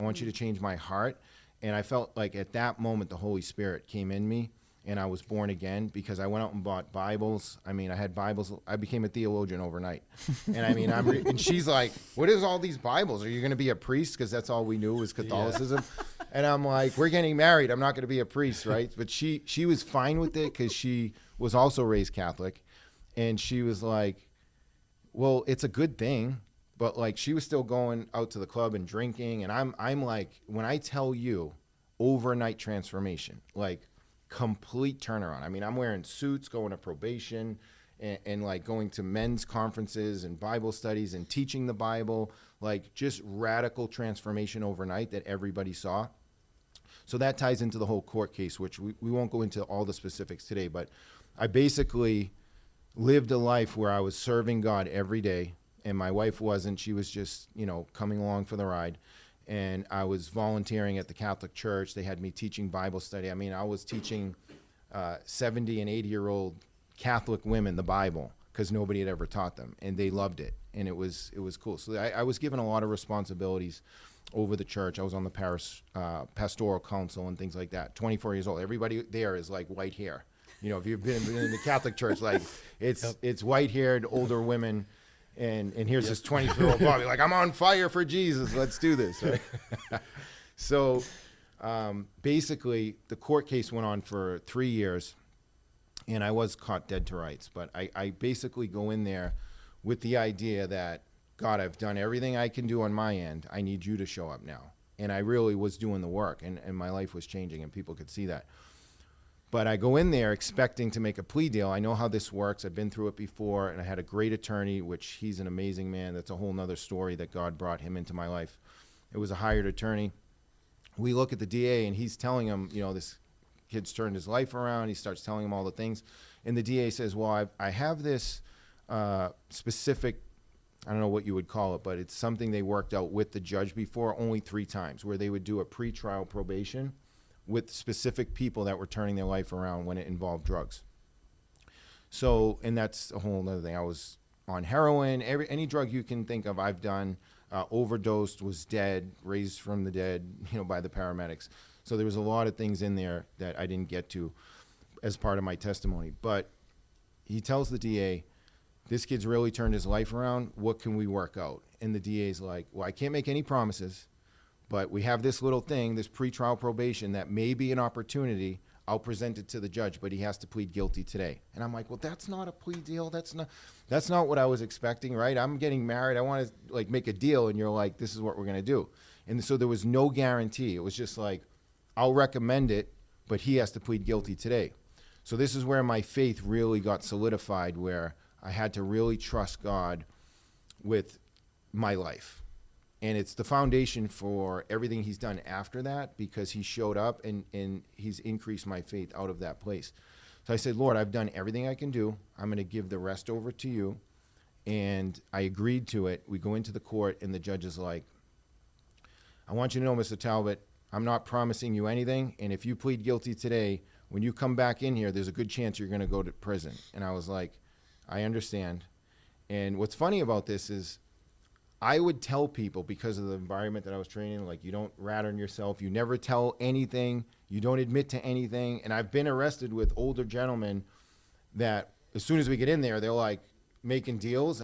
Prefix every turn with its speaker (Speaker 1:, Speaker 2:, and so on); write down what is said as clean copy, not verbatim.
Speaker 1: want you to change my heart. And I felt like at that moment, the Holy Spirit came in me and I was born again because I went out and bought Bibles. I mean, I had Bibles. I became a theologian overnight. And I mean, and she's like, what is all these Bibles? Are you going to be a priest? Because that's all we knew was Catholicism. Yeah. And I'm like, we're getting married. I'm not going to be a priest, right? But she was fine with it because she was also raised Catholic. And she was like, well, it's a good thing. But like she was still going out to the club and drinking. And I'm like, when I tell you overnight transformation, like complete turnaround. I mean, I'm wearing suits, going to probation and like going to men's conferences and Bible studies and teaching the Bible, like just radical transformation overnight that everybody saw. So that ties into the whole court case, which we won't go into all the specifics today, but I basically lived a life where I was serving God every day. And my wife wasn't. She was just, coming along for the ride. And I was volunteering at the Catholic Church. They had me teaching Bible study. I mean, I was teaching 70 and 80-year-old Catholic women the Bible because nobody had ever taught them. And they loved it. And it was cool. So I was given a lot of responsibilities over the church. I was on the parish pastoral council and things like that. 24 years old. Everybody there is like white hair. If you've been in the Catholic Church, like it's white-haired older women. And here's this 20-year-old Bobby, like, I'm on fire for Jesus. Let's do this, right? So basically, the court case went on for 3 years, and I was caught dead to rights. But I basically go in there with the idea that, God, I've done everything I can do on my end. I need you to show up now. And I really was doing the work, and my life was changing, and people could see that. But I go in there expecting to make a plea deal. I know how this works. I've been through it before, and I had a great attorney, which he's an amazing man. That's a whole nother story that God brought him into my life. It was a hired attorney. We look at the DA, and he's telling him, this kid's turned his life around. He starts telling him all the things. And the DA says, well, I have this specific, I don't know what you would call it, but it's something they worked out with the judge before only 3 times, where they would do a pretrial probation with specific people that were turning their life around when it involved drugs. So, and that's a whole other thing. I was on heroin, any drug you can think of I've done, overdosed, was dead, raised from the dead, by the paramedics. So there was a lot of things in there that I didn't get to as part of my testimony. But he tells the DA, this kid's really turned his life around. What can we work out? And the DA's like, well, I can't make any promises, but we have this little thing, this pretrial probation that may be an opportunity. I'll present it to the judge, but he has to plead guilty today. And I'm like, well, that's not a plea deal. That's not what I was expecting, right? I'm getting married. I want to make a deal. And you're like, this is what we're going to do. And so there was no guarantee. It was just like, I'll recommend it, but he has to plead guilty today. So this is where my faith really got solidified, where I had to really trust God with my life. And it's the foundation for everything he's done after that, because he showed up and he's increased my faith out of that place. So I said, Lord, I've done everything I can do. I'm going to give the rest over to you. And I agreed to it. We go into the court, and the judge is like, I want you to know, Mr. Talbot, I'm not promising you anything. And if you plead guilty today, when you come back in here, there's a good chance you're going to go to prison. And I was like, I understand. And what's funny about this is, I would tell people, because of the environment that I was training, like, you don't rat on yourself. You never tell anything. You don't admit to anything. And I've been arrested with older gentlemen that as soon as we get in there, they're like making deals.